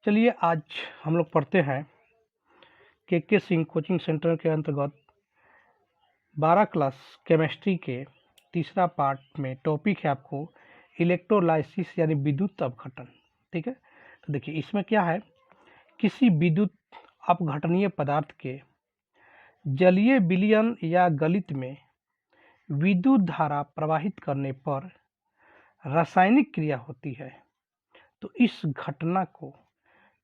चलिए आज हम लोग पढ़ते हैं के सिंह कोचिंग सेंटर के अंतर्गत 12 क्लास केमिस्ट्री के तीसरा पार्ट में टॉपिक है आपको इलेक्ट्रोलाइसिस यानी विद्युत अपघटन। ठीक है, तो देखिए इसमें क्या है, किसी विद्युत अपघटनीय पदार्थ के जलीय विलयन या गलित में विद्युत धारा प्रवाहित करने पर रासायनिक क्रिया होती है, तो इस घटना को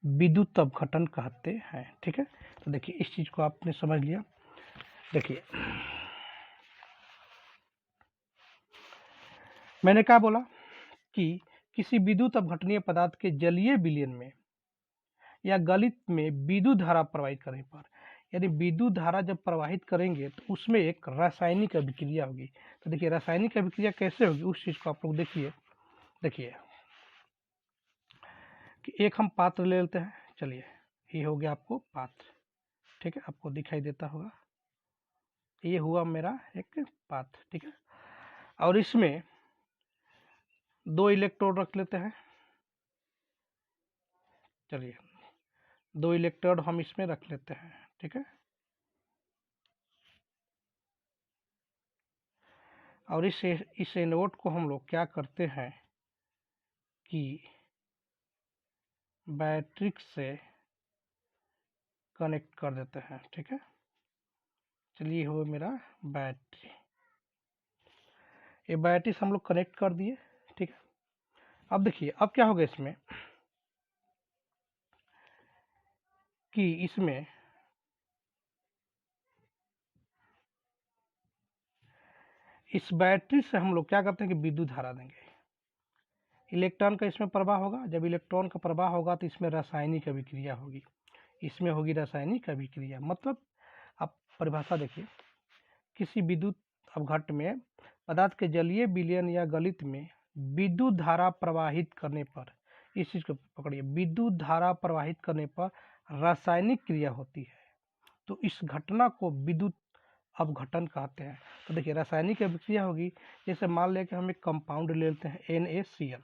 विद्युत अपघटन कहते हैं। ठीक है, तो देखिए इस चीज को आपने समझ लिया। देखिए मैंने क्या बोला कि किसी विद्युत अपघटनीय पदार्थ के जलीय विलयन में या गलित में विद्युत धारा प्रवाहित करने पर, यानी विद्युत धारा जब प्रवाहित करेंगे तो उसमें एक रासायनिक अभिक्रिया होगी। तो देखिए रासायनिक अभिक्रिया कैसे होगी उस चीज को आप लोग देखिए। देखिए कि एक हम पात्र ले लेते हैं। चलिए ये हो गया आपको पात्र। ठीक है, आपको दिखाई देता होगा, ये हुआ मेरा एक पात्र। ठीक है, और इसमें 2 इलेक्ट्रोड रख लेते हैं। चलिए 2 इलेक्ट्रोड हम इसमें रख लेते हैं। ठीक है, और इस एनोड को हम लोग क्या करते हैं कि बैटरी से कनेक्ट कर देते हैं। ठीक है, चलिए हो मेरा बैटरी, ये बैटरी से हम लोग कनेक्ट कर दिए। ठीक है, अब देखिए अब क्या होगा इसमें कि इसमें इस बैटरी से हम लोग क्या करते हैं कि विद्युत धारा देंगे। इलेक्ट्रॉन का इसमें प्रवाह होगा, जब इलेक्ट्रॉन का प्रवाह होगा तो इसमें रासायनिक अभिक्रिया होगी, इसमें होगी रासायनिक अभिक्रिया। मतलब आप परिभाषा देखिए, किसी विद्युत अपघट में पदार्थ के जलीय विलयन या गलित में विद्युत धारा प्रवाहित करने पर, इस चीज को पकड़िए, विद्युत धारा प्रवाहित करने पर रासायनिक क्रिया होती है, तो इस घटना को विद्युत अपघटन कहते हैं। तो देखिए रासायनिक अभिक्रिया होगी, जैसे मान लें कि हम एक कंपाउंड ले लेते हैं NaCl।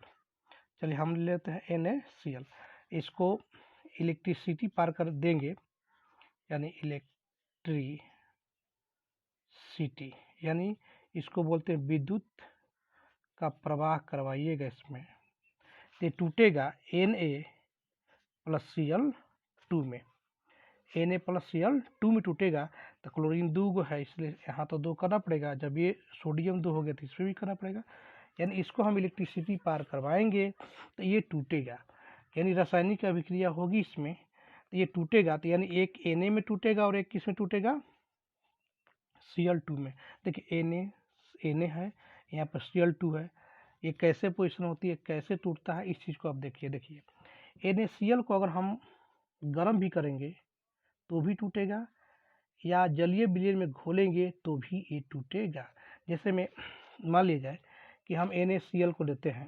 चलिए हम ले लेते हैं NaCl, इसको इलेक्ट्रिसिटी पार कर देंगे, यानी इलेक्ट्रिसिटी, यानी इसको बोलते हैं विद्युत का प्रवाह करवाइएगा इसमें, तो टूटेगा Na+Cl2 में, Na+Cl2 में टूटेगा। तो क्लोरीन 2 है इसलिए यहाँ तो 2 करना पड़ेगा, जब ये सोडियम 2 हो गया तो इसमें भी करना पड़ेगा, यानी इसको हम इलेक्ट्रिसिटी पार करवाएंगे तो ये टूटेगा, यानी रासायनिक अभिक्रिया होगी इसमें, तो ये टूटेगा। तो यानी एक Na में टूटेगा और एक किस में टूटेगा, Cl2 में। देखिए Na है, यहाँ पर Cl2 है, ये कैसे पोजिशन होती है, कैसे टूटता है, इस चीज़ को आप देखिए। देखिए NaCl को अगर हम गर्म भी करेंगे तो भी टूटेगा, या जलीय विलयन में घोलेंगे तो भी ये टूटेगा। जैसे में मान लिया जाए कि हम NaCl को लेते हैं,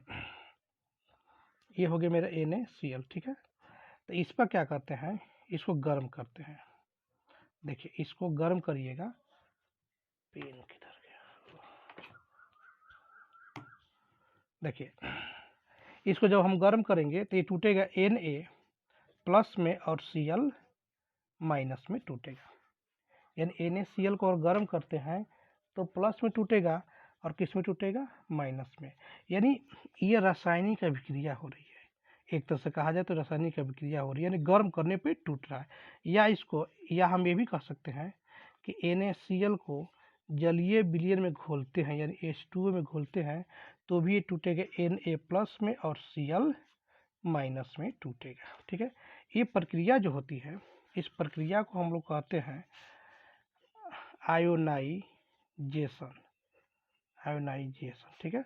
ये हो गया मेरा NaCl। ठीक है, तो इस पर क्या करते हैं, इसको गर्म करते हैं। देखिए इसको गर्म करिएगा, पेन किधर गया, देखिए इसको जब हम गर्म करेंगे तो ये टूटेगा Na+ में और Cl- में टूटेगा, यानी NaCl को और गर्म करते हैं तो प्लस में टूटेगा और किस में टूटेगा, माइनस में। यानी ये रासायनिक अभिक्रिया हो रही है, एक तरह से कहा जाए तो रासायनिक अभिक्रिया हो रही है, यानी गर्म करने पे टूट रहा है। या इसको, या हम ये भी कह सकते हैं कि NaCl को जलीय विलयन में घोलते हैं, यानी H2O में घोलते हैं तो भी ये टूटेगा Na+ में और Cl- में टूटेगा। ठीक है, ये प्रक्रिया जो होती है, इस प्रक्रिया को हम लोग कहते हैं आयोनाइजेशन। ठीक है,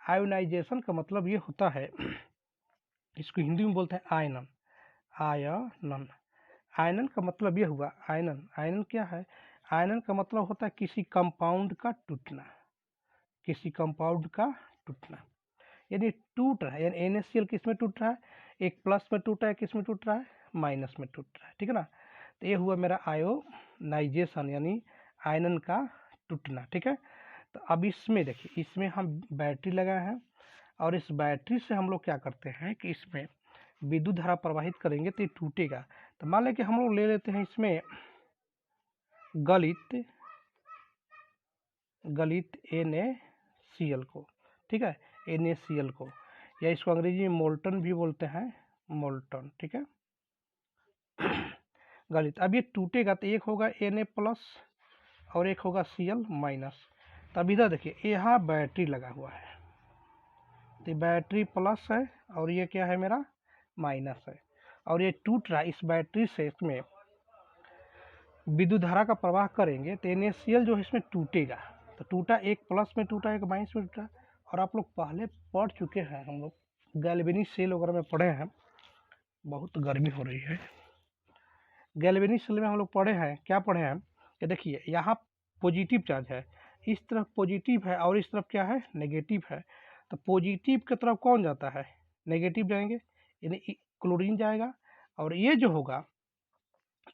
आयोनाइजेशन का मतलब ये होता है, इसको हिंदी में बोलते हैं आयनन। आयनन का मतलब ये हुआ, आयनन क्या है, आयनन का मतलब होता है किसी कंपाउंड का टूटना, किसी कंपाउंड का टूटना, यानी टूट रहा है। यानी NaCl किस में टूट रहा है, एक प्लस में टूटा है, किस में टूट रहा है, माइनस में टूट रहा है। ठीक है ना, तो ये हुआ मेरा आयोनाइजेशन, यानी आयनन का टूटना। ठीक है, तो अब इसमें देखिए, इसमें हम बैटरी लगाए हैं और इस बैटरी से हम लोग क्या करते हैं कि इसमें विद्युत धारा प्रवाहित करेंगे तो ये टूटेगा। तो मान लें कि हम लोग ले लेते हैं इसमें गलित NaCl को, ठीक है, NaCl को, या इसको अंग्रेजी में मोल्टन भी बोलते हैं, मोल्टन, ठीक है, गलित। अब ये टूटेगा तो एक होगा Na+ और एक होगा Cl-। तब इधर देखिए यहाँ बैटरी लगा हुआ है, तो बैटरी प्लस है और ये क्या है मेरा माइनस है, और ये टूट रहा है। इस बैटरी से इसमें विद्युत धारा का प्रवाह करेंगे तो NaCl जो है इसमें टूटेगा। तो टूटा, एक प्लस में टूटा, एक माइनस में टूटा। और आप लोग पहले पढ़ चुके हैं, हम लोग गैल्वेनिक सेल वगैरह में पढ़े हैं। बहुत गर्मी हो रही है। गैल्वेनिक सेल में हम लोग पढ़े हैं, क्या पढ़े हैं कि देखिए यहाँ पॉजिटिव चार्ज है, इस तरफ पॉजिटिव है और इस तरफ क्या है नेगेटिव है। तो पॉजिटिव की तरफ कौन जाता है, नेगेटिव जाएंगे, यानी क्लोरीन जाएगा। और ये जो होगा,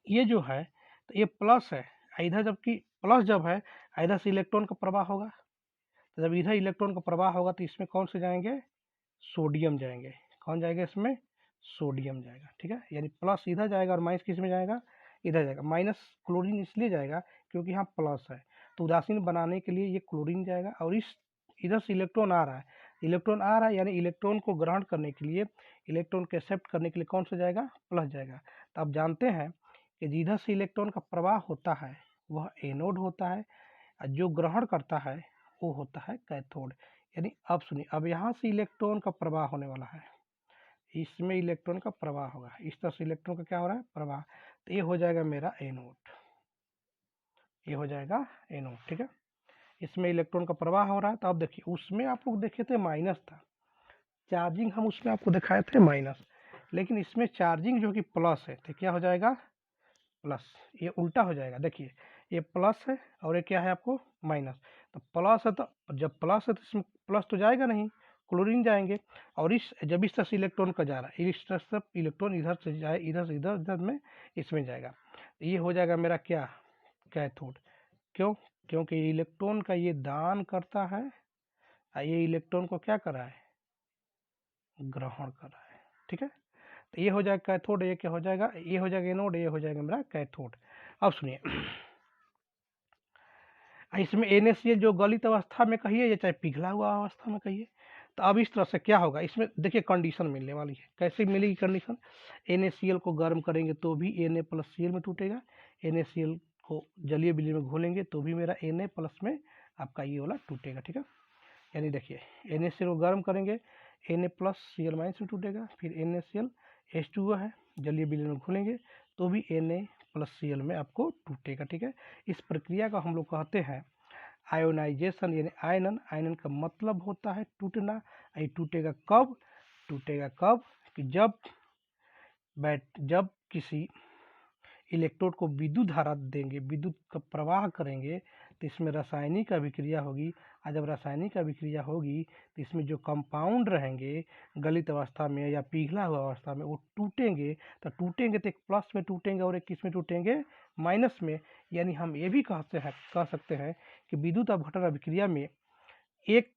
ये जो है तो ये प्लस है, इधर जबकि प्लस जब है इधर से इलेक्ट्रॉन का प्रवाह होगा। तो जब इधर इलेक्ट्रॉन का प्रवाह होगा तो इसमें कौन से जाएंगे, सोडियम जाएंगे। कौन जाएगा इसमें, सोडियम जाएगा, ठीक है। यानी प्लस इधर जाएगा और माइनस किस में जाएगा, इधर जाएगा। माइनस क्लोरीन इसलिए जाएगा क्योंकि यहाँ प्लस है, तो उदासीन बनाने के लिए ये क्लोरीन जाएगा। और इस इधर से इलेक्ट्रॉन आ रहा है, इलेक्ट्रॉन आ रहा है यानी इलेक्ट्रॉन को ग्रहण करने के लिए, इलेक्ट्रॉन को एक्सेप्ट करने के लिए कौन सा जाएगा, प्लस जाएगा। तो आप जानते हैं कि जिधर से इलेक्ट्रॉन का प्रवाह होता है वह एनोड होता है, और जो ग्रहण करता है वो होता है कैथोड। यानी अब सुनिए, अब यहाँ से इलेक्ट्रॉन का प्रवाह होने वाला है, इसमें इलेक्ट्रॉन का प्रवाह होगा, इस तरह से इलेक्ट्रॉन का क्या हो रहा है, प्रवाह। तो ये हो जाएगा मेरा एनोड, ये हो जाएगा एनोड, ठीक है। इसमें इलेक्ट्रॉन का प्रवाह हो रहा है। तो अब देखिए उसमें आप लोग देखे थे माइनस था, चार्जिंग हम उसमें आपको दिखाए थे माइनस, लेकिन इसमें चार्जिंग जो कि प्लस है, तो क्या हो जाएगा प्लस, ये उल्टा हो जाएगा। देखिए ये प्लस है और ये क्या है आपको माइनस। तो प्लस है, तो जब प्लस है तो इसमें प्लस तो जाएगा नहीं, क्लोरीन जाएंगे। और इस जब इस तरह से इलेक्ट्रॉन का जा रहा है, इस तरह से इलेक्ट्रॉन इधर से जाए, इधर से इधर, इधर में इसमें जाएगा। ये हो जाएगा मेरा क्या, कैथोड। क्यों, क्योंकि इलेक्ट्रॉन का ये दान करता है, ये इलेक्ट्रॉन को क्या कर रहा है, ग्रहण कर रहा है, ठीक है। तो ये हो जाएगा कैथोड, ये क्या हो जाएगा, ये हो जाएगा एनोड, ये हो जाएगा मेरा कैथोड। अब सुनिए, इसमें NaCl जो गलित अवस्था में कहिए या चाहे पिघला हुआ अवस्था में कहिए, तो अब इस तरह से क्या होगा, इसमें देखिए कंडीशन मिलने वाली है। कैसे मिलेगी कंडीशन, NaCl को गर्म करेंगे तो भी Na+Cl में टूटेगा, NaCl को जलीय बिजली में घोलेंगे तो भी मेरा Na+ में आपका ये वाला टूटेगा, ठीक है। यानी देखिए NaCl को गर्म करेंगे, Na+Cl- में टूटेगा, फिर NaCl H2O है, जलीय बिजली में घोलेंगे तो भी Na+Cl में आपको टूटेगा, ठीक है। इस प्रक्रिया को हम लोग कहते हैं आयोनाइजेशन, यानी आयनन। आयनन का मतलब होता है टूटना। ये टूटेगा कब, टूटेगा कब कि जब किसी इलेक्ट्रोड को विद्युत धारा देंगे, विद्युत का प्रवाह करेंगे, तो इसमें रासायनिक अभिक्रिया होगी। और जब रासायनिक अभिक्रिया होगी तो इसमें जो कंपाउंड रहेंगे गलित अवस्था में या पिघला हुआ अवस्था में वो टूटेंगे। तो टूटेंगे तो एक प्लस में टूटेंगे और एक किस में टूटेंगे, माइनस में। यानी हम ये भी कह सकते हैं कि विद्युत अपघटन अभिक्रिया में एक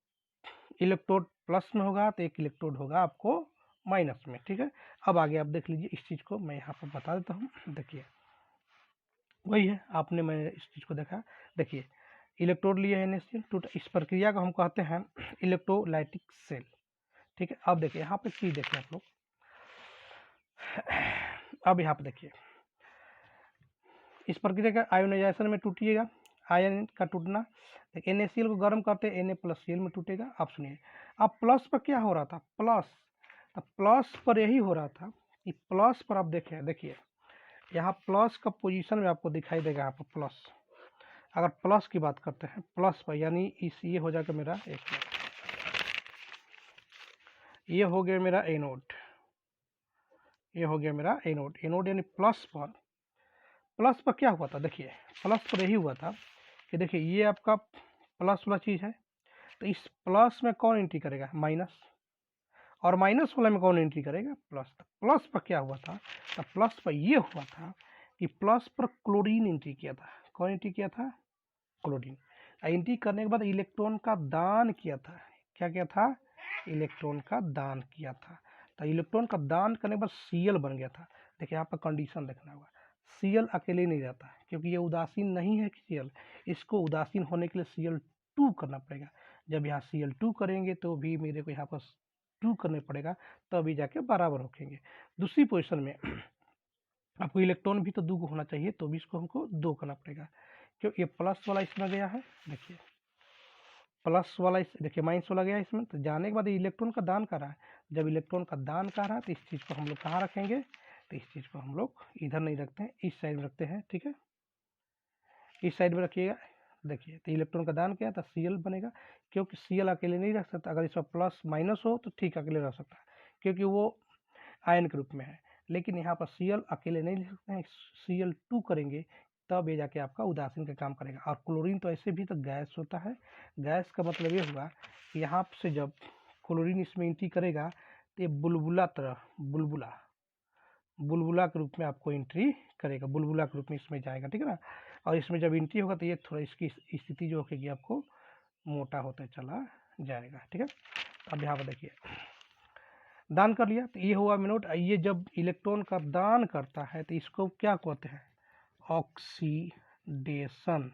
इलेक्ट्रोड प्लस में होगा तो एक इलेक्ट्रोड होगा आपको माइनस में, ठीक है। अब आगे आप देख लीजिए, इस चीज़ को मैं यहाँ पर बता देता हूँ। देखिए वही है, आपने मैं इस चीज़ को देखा। देखिए इलेक्ट्रोड लिए है NaCl, टूट, इस प्रक्रिया को हम कहते हैं इलेक्ट्रोलाइटिक सेल, ठीक है। अब देखिए यहाँ पे चीज़ देखिए आप लोग, अब यहाँ पे देखिए इस प्रक्रिया का आयोनाइजेशन में टूटिएगा, आयन का टूटना। NaCl को गर्म करते Na+Cl में टूटेगा। आप सुनिए, अब प्लस पर क्या हो रहा था, प्लस, तो प्लस पर यही हो रहा था कि प्लस पर आप देखें, देखिए यहाँ प्लस का पोजीशन में आपको दिखाई देगा, यहाँ पर प्लस। अगर प्लस की बात करते हैं प्लस पर, यानी इस ये हो जाएगा मेरा एक, ये हो गया मेरा एनोड, ये हो गया मेरा एनोड। एनोड यानी प्लस पर, प्लस पर क्या हुआ था, देखिए प्लस पर यही हुआ था कि देखिए ये आपका प्लस वाला चीज़ है, तो इस प्लस में कौन एंट्री करेगा, माइनस, और माइनस वाले में कौन एंट्री करेगा, प्लस। तो प्लस पर क्या हुआ था, तो प्लस पर ये हुआ था कि प्लस पर क्लोरीन एंट्री किया था। कौन एंट्री किया था, क्लोरीन। एंट्री करने के बाद इलेक्ट्रॉन का दान किया था। क्या किया था, इलेक्ट्रॉन का दान किया था। तो इलेक्ट्रॉन का दान करने के बाद Cl बन गया था। देखिए यहाँ पर कंडीशन देखना होगा, Cl अकेले नहीं रहता है क्योंकि ये उदासीन नहीं है कि Cl, इसको उदासीन होने के लिए Cl2 करना पड़ेगा। जब यहाँ Cl2 करेंगे तो भी मेरे को यहाँ पर 2 करने पड़ेगा, तभी जाके बराबर होंगे। दूसरी पोजीशन में आपको इलेक्ट्रॉन भी तो 2 होना चाहिए, तो भी इसको हमको 2 करना पड़ेगा। क्यों, ये प्लस वाला इसमें गया है, देखिए प्लस वाला इस, देखिए माइनस वाला गया इसमें, तो जाने के बाद इलेक्ट्रॉन का दान कर रहा है। जब इलेक्ट्रॉन का दान कर रहा है तो इस चीज़ को हम लोग कहाँ रखेंगे, तो इस चीज़ को हम लोग इधर नहीं रखते हैं, इस साइड में रखते हैं। ठीक है, इस साइड में रखिएगा। देखिए तो इलेक्ट्रॉन का दान किया तो Cl बनेगा, क्योंकि Cl अकेले नहीं रख सकता। अगर इसमें प्लस माइनस हो तो ठीक अकेले रख सकता है क्योंकि वो आयन के रूप में है, लेकिन यहाँ पर Cl अकेले नहीं लिख सकते हैं, Cl2 करेंगे तब ये जाके आपका उदासीन का काम करेगा। और क्लोरीन तो ऐसे भी तो गैस होता है, गैस का मतलब ये हुआ कि यहाँ से जब क्लोरीन इसमें एंट्री करेगा तो ये बुलबुला तरह बुलबुला के रूप में आपको एंट्री करेगा, बुलबुला के रूप में इसमें जाएगा। ठीक है ना, और इसमें जब एंट्री होगा तो ये थोड़ा इसकी स्थिति जो होगी आपको मोटा होता चला जाएगा। ठीक है, अब यहाँ पर देखिए दान कर लिया तो ये हुआ मिनोट। ये जब इलेक्ट्रॉन का दान करता है तो इसको क्या कहते हैं, ऑक्सीडेशन।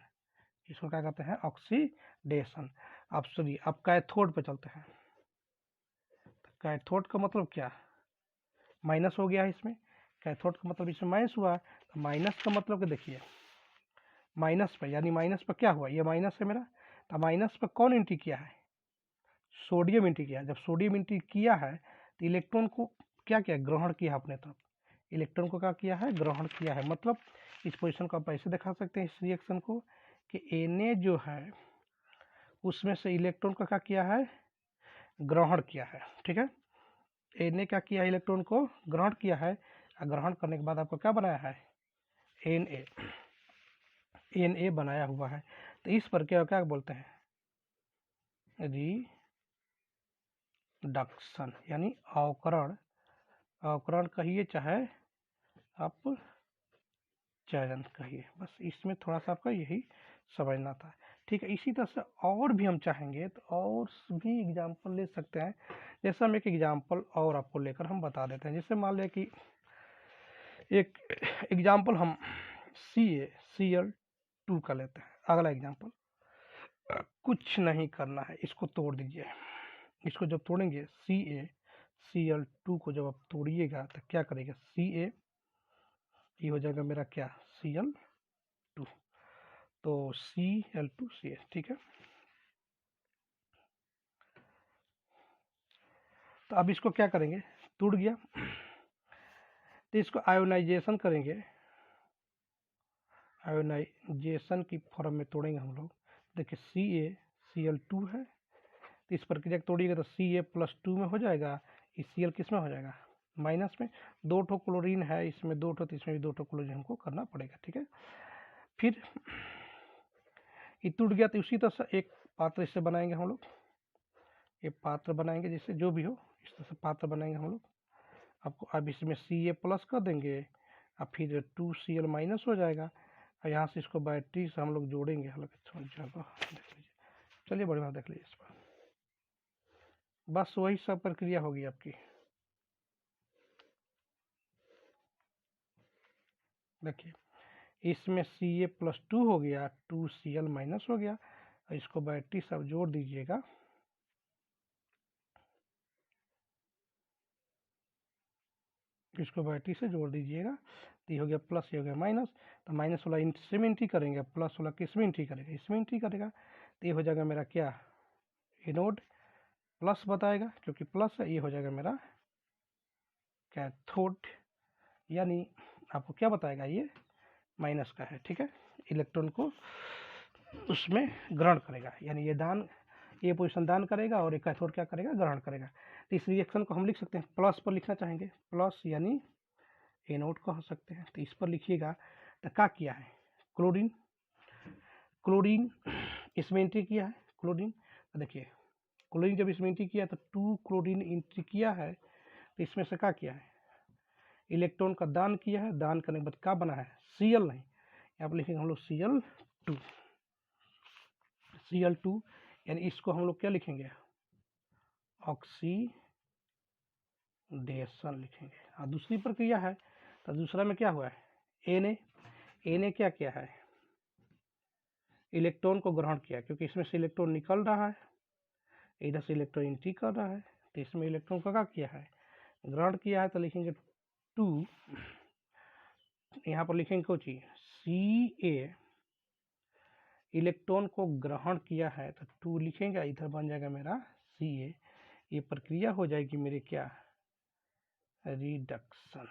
इसको क्या कहते हैं, ऑक्सीडेशन। अब सॉरी, अब कैथोड पे चलते हैं। कैथोड का मतलब क्या, माइनस हो गया है इसमें, कैथोड का मतलब इसमें माइनस हुआ, तो माइनस का मतलब कि देखिए माइनस पर, यानी माइनस पर क्या हुआ, ये माइनस है मेरा, तो माइनस पर कौन एंट्री किया है, सोडियम एंट्री किया। जब सोडियम एंट्री किया है तो इलेक्ट्रॉन को क्या किया, ग्रहण किया अपने तरफ। इलेक्ट्रॉन को क्या किया है, ग्रहण किया है। मतलब इस पोजीशन को आप ऐसे दिखा सकते हैं, इस रिएक्शन को, कि Na जो है उसमें से इलेक्ट्रॉन का क्या किया है, ग्रहण किया है। ठीक है, Na क्या किया है, इलेक्ट्रॉन को ग्रहण किया है, और ग्रहण करने के बाद आपको क्या बनाया है, Na बनाया हुआ है। तो इस पर क्या बोलते हैं, रिडक्शन, यानी अवकरण कहिए चाहे आप चयन कहिए, बस इसमें थोड़ा सा आपका यही समझना था। ठीक है, इसी तरह से और भी हम चाहेंगे तो और भी एग्जाम्पल ले सकते हैं। जैसे हम एक एग्जाम्पल और आपको लेकर हम बता देते हैं। जैसे मान लिया कि एक एग्जाम्पल हम Cl2 का लेते हैं। अगला एग्जाम्पल, कुछ नहीं करना है, इसको तोड़ दीजिए। इसको जब तोड़ेंगे Cl2 को जब आप तोड़िएगा तो क्या करेगा, Ca ये हो जाएगा मेरा क्या, Cl2, तो Cl2Ca। ठीक है, तो अब इसको क्या करेंगे, टूट गया तो इसको आयोनाइजेशन करेंगे, आयोनाइजेशन की फॉर्म में तोड़ेंगे हम लोग। देखिए CaCl2 है, तो इस प्रक्रिया को तोड़िएगा तो Ca+2 में हो जाएगा, इस Cl किस में हो जाएगा, माइनस में। 2 ठो क्लोरीन है इसमें, 2 ठो, तो इसमें भी 2 ठो क्लोरीन हमको करना पड़ेगा। ठीक है, फिर ये टूट गया तो उसी तरह से एक पात्र इससे बनाएंगे हम लोग, ये पात्र बनाएंगे, जैसे जो भी हो इस तरह से पात्र बनाएंगे हम लोग। आपको अब इसमें Ca+ कर देंगे, और फिर 2Cl- हो जाएगा, और यहाँ से इसको बैटरी से हम लोग जोड़ेंगे। हल्का जगह देख लीजिए, चलिए बढ़िया देख लीजिए इस पर, बस वही सब प्रक्रिया होगी आपकी। देखिए इसमें Ca+2 हो गया, 2Cl- हो गया, और इसको बैटरी सब जोड़ दीजिएगा। इसको बैटरी से जोड़ दीजिएगा, तो ये हो गया प्लस, ये हो गया माइनस। तो माइनस वाला इसमें एंट्री करेंगे, प्लस वाला किस में एंट्री करेगा, इसमें एंट्री करेगा। तो ये हो जाएगा मेरा क्या, एनोड प्लस बताएगा क्योंकि प्लस है, ये हो जाएगा मेरा कैथोड, यानी आपको क्या बताएगा, ये माइनस का है। ठीक है, इलेक्ट्रॉन को उसमें ग्रहण करेगा, यानी ये पोजीशन दान करेगा और एक कैथोड क्या करेगा, ग्रहण करेगा। तो इस रिएक्शन को हम लिख सकते हैं, प्लस पर लिखना चाहेंगे, प्लस यानी एनोड कह सकते हैं। तो इस पर लिखिएगा, तो क्या किया है, क्लोरीन इसमें एंट्री किया है, क्लोरीन। तो देखिए क्लोरीन जब इसमें एंट्री किया तो 2 क्लोरीन एंट्री किया है, तो इसमें से क्या किया है, इलेक्ट्रॉन का दान किया है। दान करने के बाद क्या बना है, Cl नहीं, यहाँ पर लिखेंगे हम लोग Cl2, यानी इसको हम लोग क्या लिखेंगे, ऑक्सीडेशन। ऑक्सीडेशन लिखेंगे। और दूसरी प्रक्रिया है तो दूसरा में क्या हुआ है, एन ए क्या किया है, इलेक्ट्रॉन को ग्रहण किया, क्योंकि इसमें से इलेक्ट्रॉन निकल रहा है, इधर से इलेक्ट्रॉन एंट्री कर रहा है, तो इसमें इलेक्ट्रॉन का क्या किया है, ग्रहण किया है। तो लिखेंगे 2, यहाँ पर लिखेंगे कुछ सी ए, इलेक्ट्रॉन को ग्रहण किया है तो 2 लिखेंगे, इधर बन जाएगा मेरा सी ए। ये प्रक्रिया हो जाएगी मेरे क्या, रिडक्शन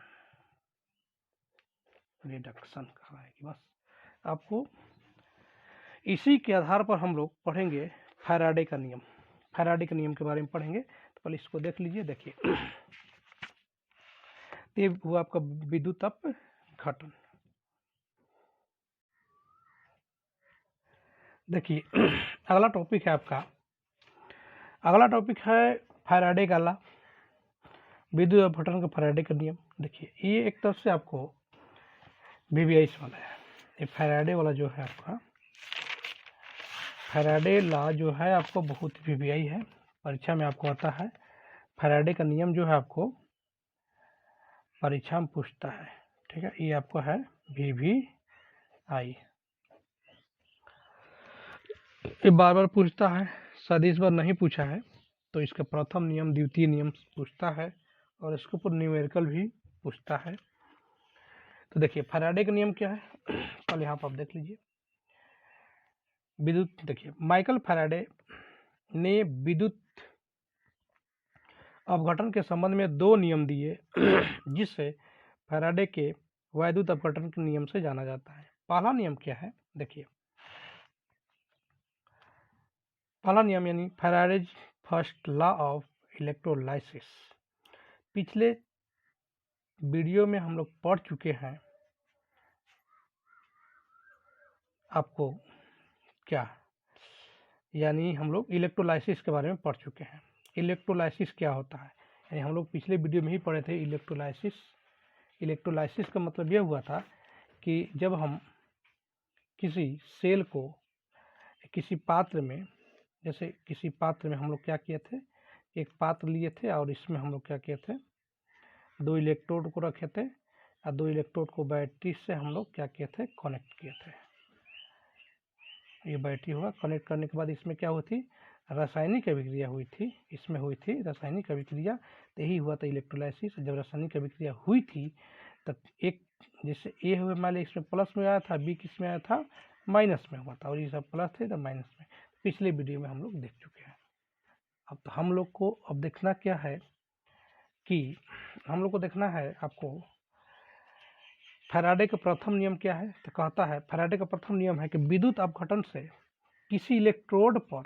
कहलाएगी। बस आपको इसी के आधार पर हम लोग पढ़ेंगे फैराडे का नियम, फैराडे के नियम के बारे में पढ़ेंगे। तो पहले इसको देख लीजिए। देखिए ये हुआ आपका विद्युत अपघटन। देखिए अगला टॉपिक है आपका, अगला टॉपिक है फैराडे का लॉ, विद्युत अपघटन का फैराडे का नियम। देखिए ये एक तरफ से आपको वीवीआई वाला है, ये फैराडे वाला जो है आपका फैराडे लॉ जो है आपको बहुत वीवीआई है, परीक्षा में आपको आता है। फैराडे का नियम जो है आपको परीक्षा में पूछता है, ठीक है। ये आपको है वीवीआई, ये बार बार पूछता है, शायद इस बार नहीं पूछा है। तो इसका प्रथम नियम द्वितीय नियम पूछता है और इसके ऊपर न्यूमेरिकल भी पूछता है। तो देखिए फैराडे का नियम क्या है, पहले यहाँ पर आप देख लीजिए। विद्युत, देखिए माइकल फैराडे ने विद्युत अपघटन के संबंध में 2 नियम दिए जिससे फैराडे के वैद्युत अपघटन के नियम से जाना जाता है। पहला नियम क्या है, देखिए पहला नियम यानी Faraday's first law of electrolysis. पिछले वीडियो में हम लोग पढ़ चुके हैं, आपको क्या यानी हम लोग इलेक्ट्रोलाइसिस के बारे में पढ़ चुके हैं। इलेक्ट्रोलाइसिस क्या होता है, यानी हम लोग पिछले वीडियो में ही पढ़े थे इलेक्ट्रोलाइसिस। इलेक्ट्रोलाइसिस का मतलब यह हुआ था कि जब हम किसी सेल को किसी पात्र में, जैसे किसी पात्र में हम लोग क्या किए थे, एक पात्र लिए थे और इसमें हम लोग क्या किए थे, 2 इलेक्ट्रोड को रखे थे और 2 इलेक्ट्रोड को बैटरी से हम लोग क्या किए थे, कनेक्ट किए थे। ये बैटरी हुआ, कनेक्ट करने के बाद इसमें क्या हुई थी, रासायनिक अभिक्रिया हुई थी, इसमें हुई थी रासायनिक अभिक्रिया, तो यही हुआ था इलेक्ट्रोलाइसिस। जब रासायनिक अभिक्रिया हुई थी तब एक जैसे ए हुए, मान लीजिए इसमें प्लस में आया था, बी किस में आया था, माइनस में हुआ था, और ये सब प्लस थे तो माइनस में। पिछले वीडियो में हम लोग देख चुके हैं। अब तो हम लोग को अब देखना क्या है कि हम लोग को देखना है आपको फैराडे का प्रथम नियम क्या है। तो कहता है फैराडे का प्रथम नियम है कि विद्युत अपघटन से किसी इलेक्ट्रोड पर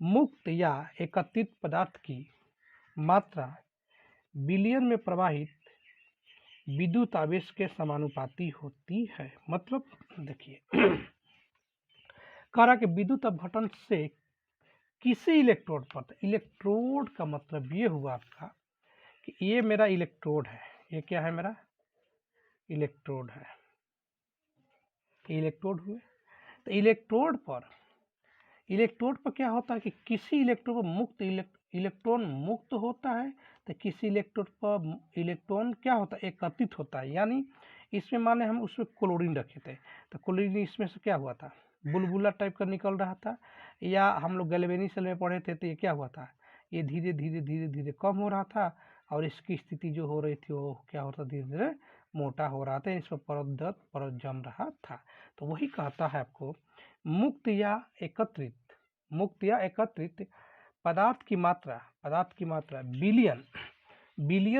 मुक्त या एकत्रित पदार्थ की मात्रा बिलियन में प्रवाहित विद्युत आवेश के समानुपाती होती है। मतलब देखिए कह रहा कि विद्युत अपघटन से किसी इलेक्ट्रोड पर, तो इलेक्ट्रोड का मतलब ये हुआ आपका कि ये मेरा इलेक्ट्रोड है, ये क्या है, मेरा इलेक्ट्रोड है, इलेक्ट्रोड हुए। तो इलेक्ट्रोड पर क्या होता है कि किसी इलेक्ट्रोड पर मुक्त इलेक्ट्रॉन मुक्त होता है, तो किसी इलेक्ट्रोड पर इलेक्ट्रॉन क्या होता है, एकत्रित होता है। यानी इसमें मान लें हम उसमें क्लोरीन रखे थे, तो क्लोरीन इसमें से क्या हुआ था, बुलबुला टाइप का निकल रहा था, या हम लोग गैल्वेनिक सेल में पढ़े थे तो ये क्या हुआ था, ये धीरे धीरे धीरे धीरे कम हो रहा था और इसकी स्थिति जो हो रही थी वो क्या होता, धीरे धीरे मोटा हो रहा था, इस पर परत जम रहा था। तो वही कहता है आपको मुक्त या एकत्रित पदार्थ की मात्रा बिलियन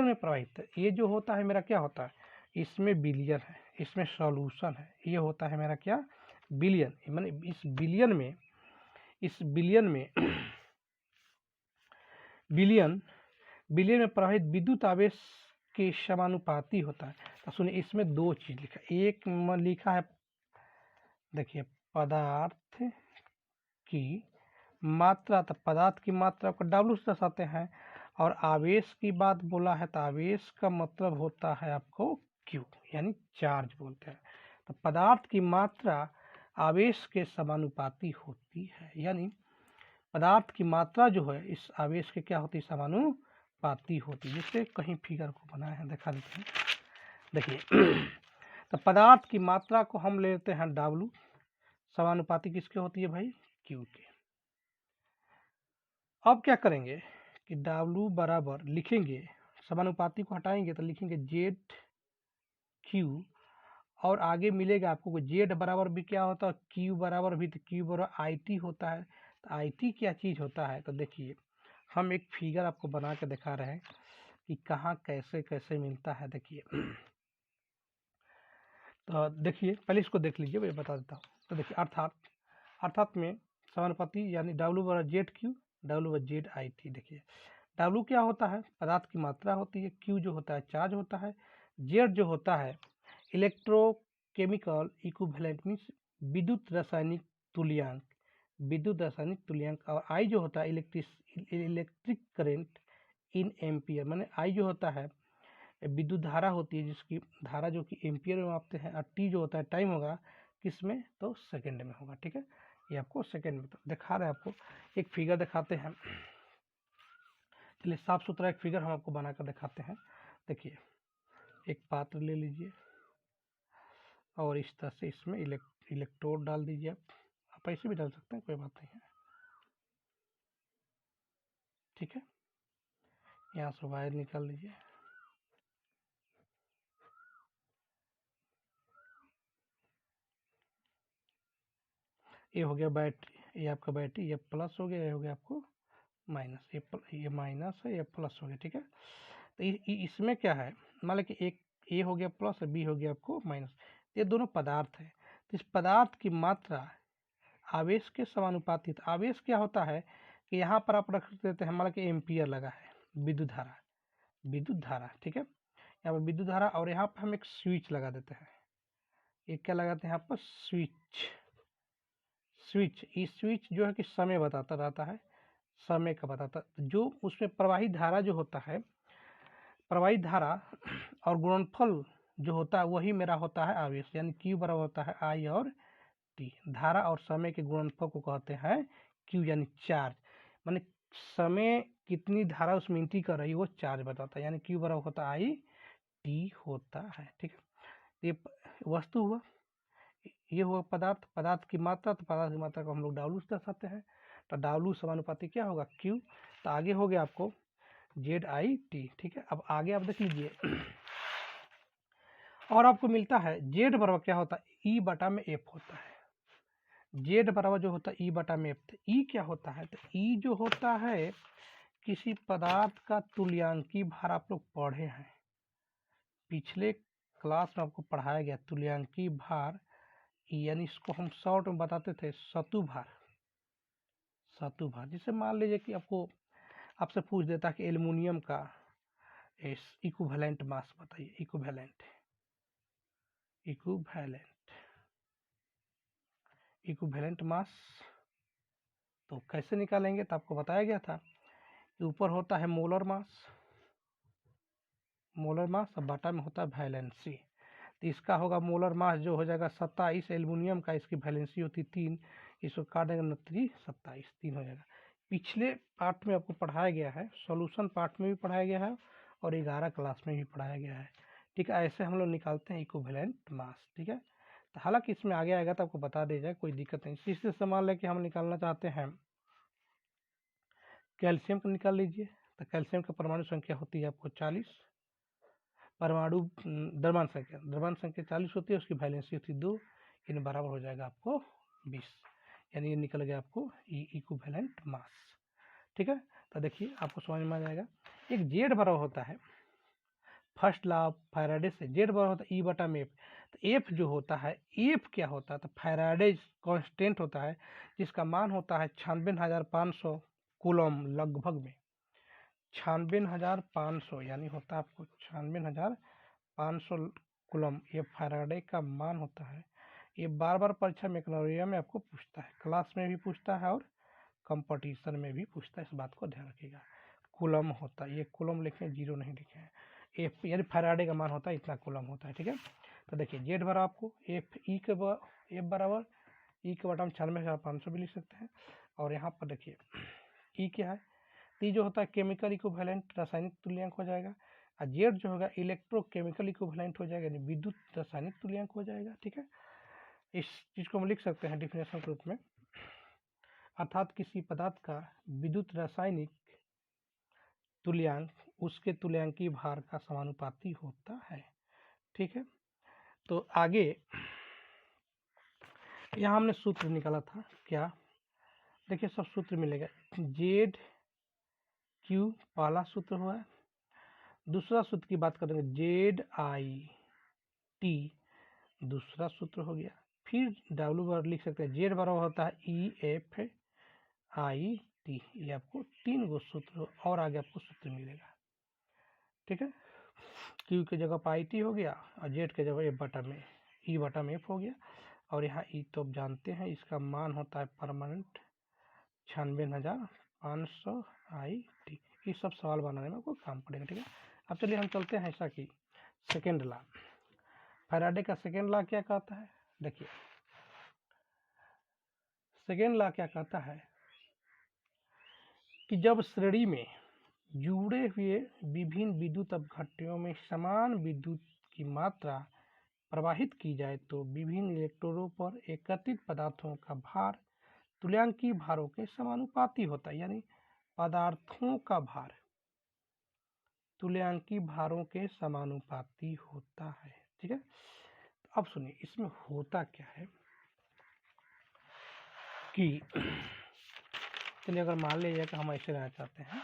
में प्रवाहित, ये जो होता है मेरा क्या होता है, इसमें बिलियन है, इसमें सॉल्यूशन है, ये होता है मेरा क्या, बिलियन। माने इस बिलियन में प्रवाहित विद्युत आवेश के समानुपाती होता है। तो सुनिए इसमें 2 चीज लिखा, एक में लिखा है, देखिए पदार्थ की मात्रा, तो पदार्थ की मात्रा को W से दर्शाते हैं, और आवेश की बात बोला है तो आवेश का मतलब होता है आपको Q, यानी चार्ज बोलते हैं। तो पदार्थ की मात्रा आवेश के समानुपाती होती है, यानी पदार्थ की मात्रा जो है इस आवेश के क्या होती है, समानुपाती पाती होती है, जिससे कहीं फिगर को बनाए हैं, दिखा देते हैं। देखिए तो पदार्थ की मात्रा को हम लेते हैं W, समानुपाती किसके होती है भाई, Q के। अब क्या करेंगे कि W बराबर लिखेंगे, समानुपाती को हटाएंगे तो लिखेंगे ZQ, और आगे मिलेगा आपको Z बराबर भी क्या होता है, Q बराबर भी, तो Q बराबर IT होता है। तो IT क्या चीज़ होता है, तो देखिए हम एक फिगर आपको बना के दिखा रहे हैं कि कहाँ कैसे कैसे मिलता है। देखिए तो देखिए पहले इसको देख लीजिए, मैं बता देता हूँ। तो देखिए अर्थात में समानुपाती यानी W बराबर ZQ, W बराबर ZIT। देखिए W क्या होता है, पदार्थ की मात्रा होती है, Q जो होता है चार्ज होता है, Z जो होता है इलेक्ट्रोकेमिकल इक्विवेलेंट मीन्स विद्युत रासायनिक तुल्यांक, और I जो होता है इलेक्ट्रिक करेंट इन एम्पियर, माने I जो होता है विद्युत धारा होती है, जिसकी धारा जो कि एम्पियर में मापते हैं, और T जो होता है टाइम होगा किस में, तो सेकंड में होगा। ठीक है, ये आपको सेकंड में तो दिखा रहे हैं। आपको एक फिगर दिखाते हैं, चलिए साफ सुथरा एक फिगर हम आपको बनाकर दिखाते हैं। देखिए एक पात्र ले लीजिए और इस तरह से इसमें इलेक्ट्रोड डाल दीजिए। आप ऐसे भी डाल सकते हैं, कोई बात नहीं है। ठीक है, यहाँ से वायर निकाल लीजिए। ये हो गया बैटरी, ये आपका बैटरी, ये प्लस हो गया, ये हो गया आपको माइनस, ये माइनस है, ये प्लस हो गया। ठीक है, तो इसमें क्या है, मान लो कि एक ए हो गया प्लस और बी हो गया आपको माइनस, ये दोनों पदार्थ है। तो इस पदार्थ की मात्रा आवेश के समानुपाती। आवेश क्या होता है कि यहाँ पर आप रख देते हैं, मान लो कि एम्पियर लगा है, विद्युत धारा। ठीक है, यहाँ पर विद्युत धारा, और यहाँ पर हम एक स्विच लगा देते हैं। एक क्या लगाते हैं यहाँ पर, स्विच। ये स्विच जो है कि समय बताता रहता है, समय का बताता, जो उसमें प्रवाहित धारा जो होता है, प्रवाहित धारा और गुणनफल जो होता है वही मेरा होता है आवेश, यानी Q बराबर होता है I और T। धारा और समय के गुणनफल को कहते हैं Q, यानी चार्ज, माने समय कितनी धारा उसमें एंट्री कर रही है वो चार्ज बताता है, यानी Q बराबर होता है I T होता है। ठीक है, ये वस्तु हुआ, ये हुआ पदार्थ की मात्रा। तो पदार्थ की मात्रा को हम लोग W से दर्शाते हैं, तो W समानुपाती क्या होगा, Q। तो आगे हो गया आपको ZIT। ठीक है, अब आगे आप देख लीजिए और आपको मिलता है Z बराबर क्या होता है, E बटा में F होता है। Z बराबर जो होता है E बटा में F। तो E क्या होता है, तो E जो होता है किसी पदार्थ का तुल्यांकी भार। आप लोग पढ़े हैं, पिछले क्लास में आपको पढ़ाया गया तुल्यांकी भार, यानी इसको हम शॉर्ट में बताते थे सतु भार। जिसे मान लीजिए कि आपसे पूछ देता कि एल्युमिनियम का इक्विवेलेंट मास बताइए, इक्विवेलेंट मास तो कैसे निकालेंगे, तो आपको बताया गया था कि ऊपर होता है मोलर मास और बटा में होता है वैलेंसी। तो इसका होगा मोलर मास जो हो जाएगा 27 एल्युमिनियम का, इसकी वैलेंसी होती 3, इसको काट देंगे 29, 27, 3 हो जाएगा। पिछले पार्ट में आपको पढ़ाया गया है, सॉल्यूशन पार्ट में भी पढ़ाया गया है और 11 क्लास में भी पढ़ाया गया है। ठीक है, ऐसे हम लोग निकालते हैं इक्विवेलेंट मास। ठीक है, तो हालांकि इसमें आगे आएगा तो आपको बता दिया जाए, कोई दिक्कत नहीं। इसी से मान लें कि हम निकालना चाहते हैं कैल्शियम को, निकाल लीजिए। तो कैल्शियम का परमाणु संख्या होती है आपको 40, परमाणु द्रव्यमान संख्या 40 होती है, उसकी वैलेंसी होती है 2, इन बराबर हो जाएगा आपको 20, यानी ये निकल गया आपको इक्विवेलेंट मास। ठीक है, तो देखिए आपको समझ में आ जाएगा। एक जेड बराबर होता है, फर्स्ट लॉ ऑफ फैराडे से जेड बराबर होता है ई बटा में एफ। तो एफ जो होता है, एफ क्या होता है, तो फैराडे कांस्टेंट होता है, जिसका मान होता है 96,500 कूलम, लगभग में 96,500, यानी होता है आपको 96,500 कूलम, ये फैराडे का मान होता है। ये बार बार परीक्षा में इकोनॉमिया में आपको पूछता है, क्लास में भी पूछता है और कंपटीशन में भी पूछता है, इस बात को ध्यान रखिएगा। कूलम होता है, ये कूलम लिखे, जीरो नहीं लिखे हैं। एफ यानी फैराडे का मान होता है इतना कूलम होता है। ठीक है, तो देखिए जेड बराबर आपको एफ बराबर ई के बटा में 96,500 भी लिख सकते हैं। और यहाँ पर देखिए ई क्या है, टी जो होता है केमिकल इक्विवेलेंट रासायनिक तुल्यांक हो जाएगा, और जेड जो होगा इलेक्ट्रोकेमिकल इक्विवेलेंट हो जाएगा, यानी विद्युत रासायनिक तुल्यांक हो जाएगा। ठीक है, इस चीज को हम लिख सकते हैं डिफिनेशन के रूप में, अर्थात किसी पदार्थ का विद्युत रासायनिक तुल्यांक उसके तुल्यांकी भार का समानुपाती होता है। ठीक है, तो आगे यहाँ हमने सूत्र निकाला था क्या, देखिए सब सूत्र मिलेगा, जेड क्यू पहला सूत्र हुआ, दूसरा सूत्र की बात करेंगे जेड आई टी दूसरा सूत्र हो गया, फिर डब्ल्यू बराबर लिख सकते हैं जेड बराबर होता है ई एफ आई टी, ये आपको 3 गो सूत्र और आगे आपको सूत्र मिलेगा। ठीक है, क्यू की जगह पर आई टी हो गया और जेड की जगह एफ बटा में ई बटा में एफ हो गया, और यहाँ ई तो आप जानते हैं इसका मान होता है परमानेंट 96,500 आई टी। ये सब सवाल बनाने में आपको काम पड़ेगा। ठीक है, अब चलिए हम चलते हैं ऐसा कि सेकेंड लॉ, फैराडे का सेकेंड लॉ क्या कहता है। देखिए सेकेंड लॉ क्या कहता है कि जब श्रेणी में जुड़े हुए विभिन्न विद्युत अपघट्यों में समान विद्युत की मात्रा प्रवाहित की जाए तो विभिन्न इलेक्ट्रोडों पर एकत्रित पदार्थों का भार तुल्यांकी भारों के समानुपाती होता है, यानी पदार्थों का भार तुल्यांकी भारों के समानुपाती होता है। ठीक है, तो अब सुनिए इसमें होता क्या है कि चलिए अगर मान लीजिए कि हम ऐसे रहना चाहते हैं,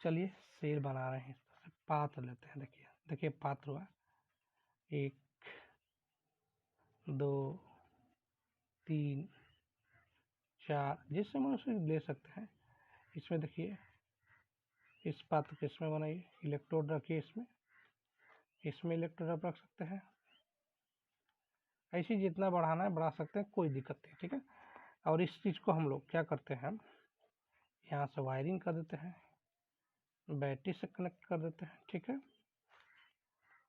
चलिए सेल बना रहे हैं, पात्र लेते हैं। देखिए देखिए पात्र हुआ 1 2 3 4, जिससे मनुष्य ले सकते हैं। इसमें देखिए इस पात्र के इसमें बनाइए, इलेक्ट्रोड रखिए, इसमें इलेक्ट्रोड आप रख सकते हैं, ऐसे जितना बढ़ाना है बढ़ा सकते हैं, कोई दिक्कत नहीं। ठीक है, और इस चीज़ को हम लोग क्या करते हैं, यहाँ से वायरिंग कर देते हैं, बैटरी से कनेक्ट कर देते हैं। ठीक है,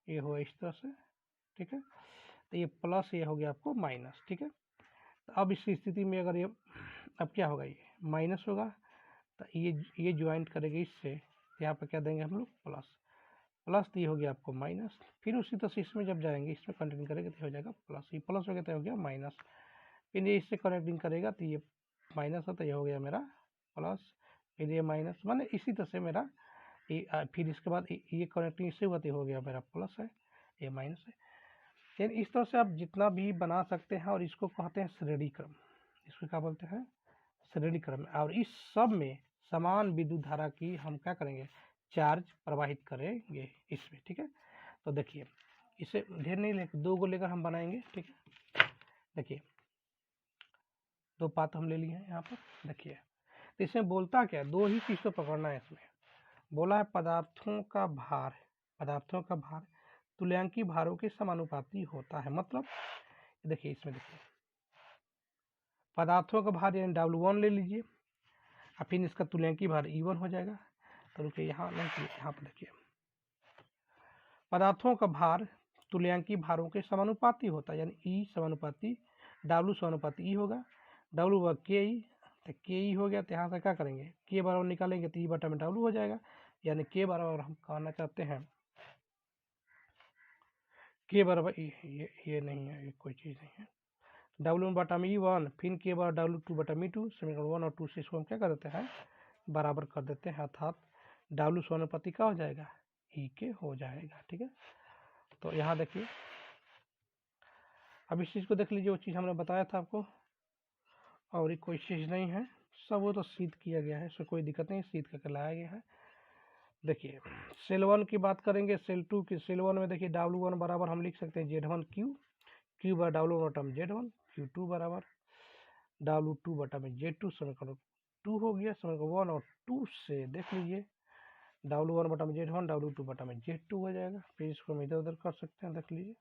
ये हो इस तरह से। ठीक है, तो ये प्लस, ये हो गया आपको माइनस। ठीक है, तो अब इस स्थिति में अगर ये अब क्या होगा, ये माइनस होगा, तो ये ज्वाइंट करेंगे इससे, यहाँ पे क्या देंगे हम लोग प्लस, प्लस तो ये हो गया आपको माइनस, फिर उसी तरह से इसमें जब जाएंगे इसमें कंटिन्यू करेंगे तो हो जाएगा प्लस, ये प्लस हो गया तो हो गया माइनस, फिर ये इससे कनेक्टिंग करेगा तो ये माइनस है तो ये हो गया मेरा प्लस, फिर ये माइनस, माने इसी तरह से मेरा ये, फिर इसके बाद ये कनेक्टिंग इससे हुआ तो हो गया मेरा प्लस है, ये माइनस है। यानी इस तरह से आप जितना भी बना सकते हैं, और इसको कहते हैं श्रेणी क्रम, इसको क्या बोलते हैं श्रेणी क्रम। और इस सब में समान विद्युत धारा की हम क्या करेंगे, चार्ज प्रवाहित करेंगे इसमें। ठीक है, तो देखिए इसे ढेर नहीं लेकर 2 को लेकर हम बनाएंगे। ठीक है, देखिए 2 पात्र हम ले लिए हैं यहाँ पर। देखिए तो इसमें बोलता क्या, 2 ही चीज़ को पकड़ना है इसमें, बोला है पदार्थों का भार तुल्यांकी भारों के समानुपाती होता है। मतलब देखिए इसमें देखिए पदार्थों का भार यानी W1 ले लीजिए, और फिर इसका तुल्यांकी भार E1 हो जाएगा। तो रुकिए यहाँ नहीं, यहाँ पर देखिए पदार्थों का भार तुल्यांकी भारों के समानुपाती होता है, यानी E समानुपाती W समानुपाती E होगा, W व के ई, तो के ई हो गया, तो यहाँ से क्या करेंगे के बराबर निकालेंगे तो E बटा में W हो जाएगा, यानी के बराबर हम कहना चाहते हैं के बराबर ये नहीं है, ये कोई चीज़ नहीं है, W1 बटा में E1, फिर के बराबर W2 बटा में 2, समीकरण 1 और 2 से इसको हम क्या कर देते हैं बराबर कर देते हैं, अर्थात W समानुपाती का हो जाएगा E के हो जाएगा। ठीक है, तो यहाँ देखिए अब इस चीज़ को देख लीजिए, वो चीज़ हमने बताया था आपको, और ये कोई चीज़ नहीं है, सब वो तो सिद्ध किया गया है, इसमें कोई दिक्कत नहीं, सिद्ध करके लाया गया है। देखिए सेल 1 की बात करेंगे, सेल 2 की, सेल 1 में देखिए W1 बराबर हम लिख सकते हैं Z1 क्यू बराबर W1 बटा में Z1, Q2 बराबर W2 बटा में Z2, समीकरण 2 हो गया। समीकरण 1 और 2 से देख लीजिए W1 बटा में Z1, W2 बटा में Z2 हो जाएगा, फिर इसको हम इधर उधर कर सकते हैं, देख लीजिए।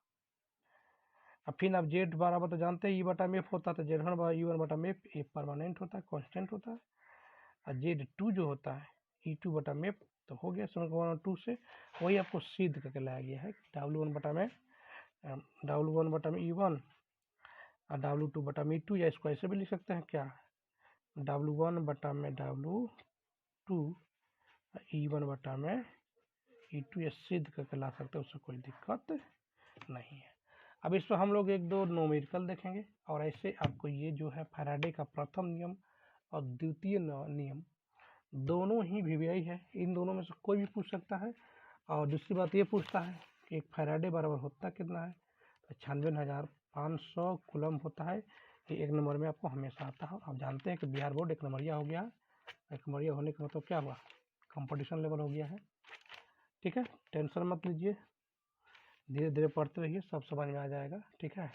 अब फिर आप Z बराबर तो जानते हैं E बटा में F होता है, तो Z1 बराबर E1 बटा में F, ये परमानेंट होता है, कॉन्स्टेंट होता है, और Z2 जो होता है E2 बटा में F, तो हो गया समीकरण 1 और 2 से, वही आपको सिद्ध करके लाया गया है W1 बटा में E1 और W2 बटा में E2, या इसको ऐसे भी लिख सकते हैं क्या W1 में W2 E1 में E2 ये सिद्ध करके ला सकते हैं, उससे कोई दिक्कत नहीं है। अब इस पर हम लोग एक दो न्यूमेरिकल देखेंगे और ऐसे आपको ये जो है फैराडे का प्रथम नियम और द्वितीय नियम दोनों ही वीवीआई है, इन दोनों में से कोई भी पूछ सकता है। और दूसरी बात ये पूछता है कि एक फैराडे बराबर होता कितना है, तो 96,500 कूलम होता है। ये एक नंबर में आपको हमेशा आता है। आप जानते हैं कि बिहार बोर्ड एक नंबरिया हो गया है। एक नंबरिया होने का मतलब क्या हुआ, कंपटीशन लेवल हो गया है। ठीक है, टेंशन मत लीजिए, धीरे धीरे पढ़ते रहिए, सब समझ में आ जाएगा। ठीक है।